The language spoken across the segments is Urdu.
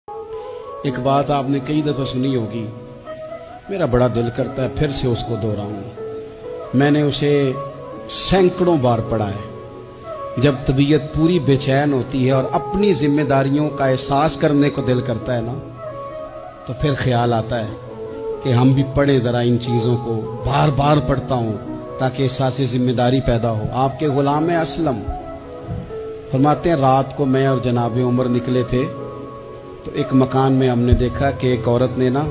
ایک بات آپ نے کئی دفعہ سنی ہوگی، میرا بڑا دل کرتا ہے پھر سے اس کو دہراؤں۔ میں نے اسے سینکڑوں بار پڑھا ہے۔ جب طبیعت پوری بے چین ہوتی ہے اور اپنی ذمہ داریوں کا احساس کرنے کو دل کرتا ہے نا، تو پھر خیال آتا ہے کہ ہم بھی پڑھیں ذرا ان چیزوں کو۔ بار بار پڑھتا ہوں تاکہ احساس ذمہ داری پیدا ہو۔ آپ کے غلام اسلم فرماتے ہیں رات کو میں اور جناب عمر نکلے تھے تو ایک مکان میں ہم نے دیکھا کہ ایک عورت نے نا،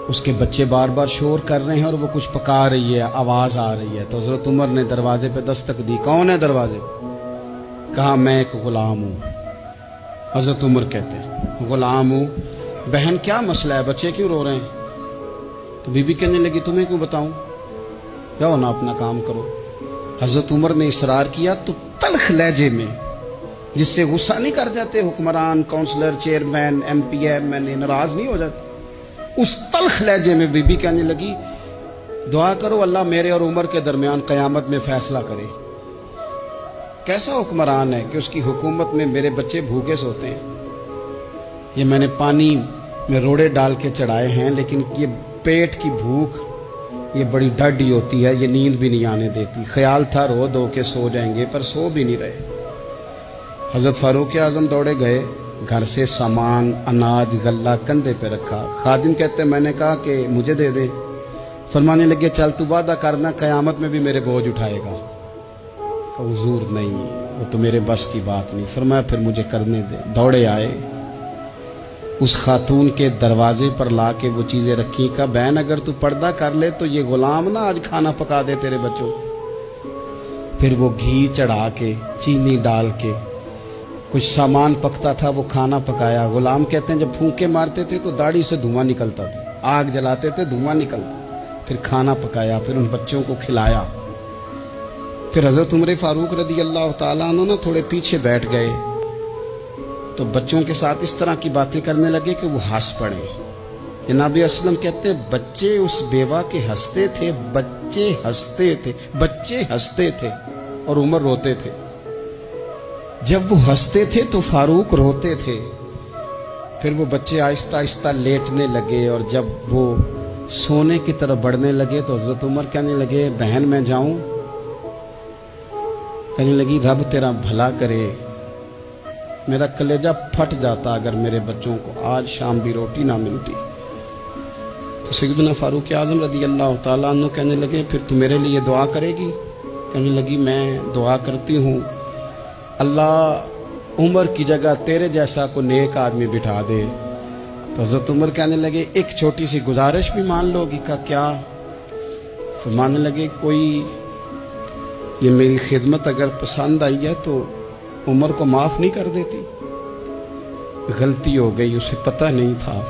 اس کے بچے بار بار شور کر رہے ہیں اور وہ کچھ پکا رہی ہے، آواز آ رہی ہے۔ تو حضرت عمر نے دروازے پہ دستک دی۔ کون ہے دروازے پہ؟ کہا میں ایک غلام ہوں۔ حضرت عمر کہتے ہیں غلام ہوں؟ بہن کیا مسئلہ ہے، بچے کیوں رو رہے ہیں؟ تو بی بی کہنے لگی تمہیں کیوں بتاؤں، جاؤ نا اپنا کام کرو۔ حضرت عمر نے اصرار کیا تو تلخ لہجے میں، جس سے غصہ نہیں کر جاتے حکمران، councillor, chairman, M P M N A, ناراض نہیں ہو جاتے، اس تلخ لہجے میں بی بی کہنے لگی دعا کرو اللہ میرے اور عمر کے درمیان قیامت میں فیصلہ کرے۔ کیسا حکمران ہے کہ اس کی حکومت میں میرے بچے بھوکے سوتے ہیں؟ یہ میں نے پانی میں روڑے ڈال کے چڑھائے ہیں، لیکن یہ پیٹ کی بھوک یہ بڑی ڈاڈی ہوتی ہے، یہ نیند بھی نہیں آنے دیتی۔ خیال تھا رو دو کے سو جائیں گے، پر سو بھی نہیں رہے۔ حضرت فاروق اعظم دوڑے گئے، گھر سے سامان، اناج، غلہ کندھے پہ رکھا۔ خادم کہتے میں نے کہا کہ مجھے دے دے۔ فرمانے لگے چل تو وعدہ کرنا قیامت میں بھی میرے بوجھ اٹھائے گا۔ کہ حضور نہیں، وہ تو میرے بس کی بات نہیں۔ فرمایا پھر مجھے کرنے دے۔ دوڑے آئے، اس خاتون کے دروازے پر لا کے وہ چیزیں رکھی۔ کہا بہن اگر تو پردہ کر لے تو یہ غلام نا آج کھانا پکا دے تیرے بچوں۔ پھر وہ گھی چڑھا کے، چینی ڈال کے، کچھ سامان پکتا تھا وہ کھانا پکایا۔ غلام کہتے ہیں جب پھونکے مارتے تھے تو داڑھی سے دھواں نکلتا تھا، آگ جلاتے تھے دھواں نکلتا، پھر کھانا پکایا، پھر ان بچوں کو کھلایا۔ پھر حضرت عمر فاروق رضی اللہ تعالیٰ عنہ نا تھوڑے پیچھے بیٹھ گئے تو بچوں کے ساتھ اس طرح کی باتیں کرنے لگے کہ وہ ہنس پڑے۔ جناب اسلم کہتے ہیں بچے اس بیوہ کے ہنستے تھے، بچے ہنستے تھے اور عمر روتے تھے۔ جب وہ ہنستے تھے تو فاروق روتے تھے۔ پھر وہ بچے آہستہ آہستہ لیٹنے لگے، اور جب وہ سونے کی طرف بڑھنے لگے تو حضرت عمر کہنے لگے بہن میں جاؤں؟ کہنے لگی رب تیرا بھلا کرے، میرا کلیجہ پھٹ جاتا اگر میرے بچوں کو آج شام بھی روٹی نہ ملتی۔ تو سیدنا فاروق اعظم رضی اللہ تعالیٰ عنہ کہنے لگے پھر تو میرے لیے دعا کرے گی؟ کہنے لگی میں دعا کرتی ہوں اللہ عمر کی جگہ تیرے جیسا کو نیک آدمی بٹھا دے۔ تو حضرت عمر کہنے لگے ایک چھوٹی سی گزارش بھی مان لو گی؟ کا کیا؟ فرمانے لگے کوئی یہ میری خدمت اگر پسند آئی ہے تو عمر کو معاف نہیں کر دیتی؟ غلطی ہو گئی، اسے پتہ نہیں تھا۔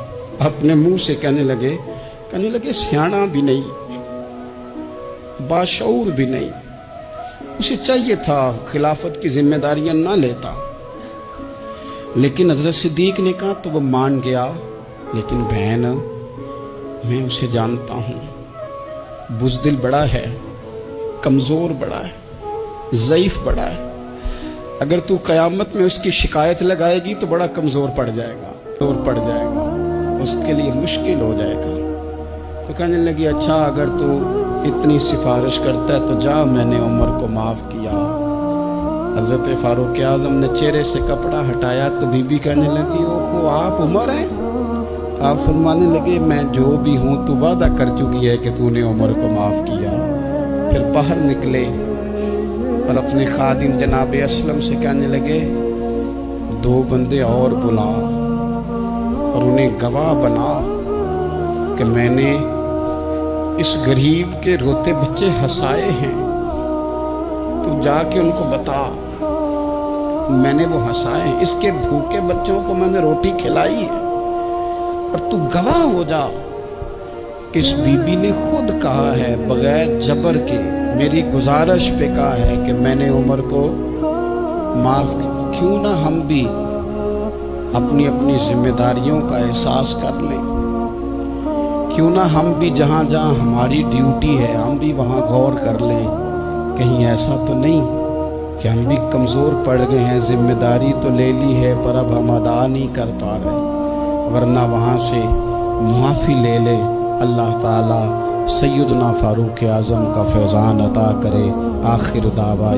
اپنے منہ سے کہنے لگے سیاںا بھی نہیں، باشعور بھی نہیں، اسے چاہیے تھا خلافت کی ذمہ داریاں نہ لیتا۔ لیکن حضرت صدیق نے کہا تو وہ مان گیا، لیکن بہن میں اسے جانتا ہوں، بزدل بڑا ہے، کمزور بڑا ہے، ضعیف بڑا ہے۔ اگر تو قیامت میں اس کی شکایت لگائے گی تو بڑا کمزور پڑ جائے گا، اس کے لیے مشکل ہو جائے گا۔ تو کہنے لگی اچھا اگر تو اتنی سفارش کرتا ہے تو جا، میں نے عمر کو معاف کیا۔ حضرت فاروق اعظم نے چہرے سے کپڑا ہٹایا تو بی بی کہنے لگی اوہو آپ عمر ہیں؟ آپ فرمانے لگے میں جو بھی ہوں تو وعدہ کر چکی ہے کہ تو نے عمر کو معاف کیا۔ پھر باہر نکلے اور اپنے خادم جناب اسلم سے کہنے لگے 2 بندے اور بلا اور انہیں گواہ بنا کہ میں نے اس غریب کے روتے بچے ہنسائے ہیں، تو جا کے ان کو بتا میں نے وہ ہنسائے ہیں، اس کے بھوکے بچوں کو میں نے روٹی کھلائی ہے، اور تو گواہ ہو جا کہ اس بی بی نے خود کہا ہے بغیر جبر کے، میری گزارش پہ کہا ہے کہ میں نے عمر کو معاف کیا۔ کیوں نہ ہم بھی اپنی اپنی ذمہ داریوں کا احساس کر لیں، کیوں نہ ہم بھی جہاں جہاں ہماری ڈیوٹی ہے ہم بھی وہاں غور کر لیں، کہیں ایسا تو نہیں کہ ہم بھی کمزور پڑ گئے ہیں، ذمہ داری تو لے لی ہے پر اب ہم ادا نہیں کر پا رہے، ورنہ وہاں سے معافی لے لے۔ اللہ تعالیٰ سیدنا فاروق اعظم کا فیضان عطا کرے۔ آخر دعویٰ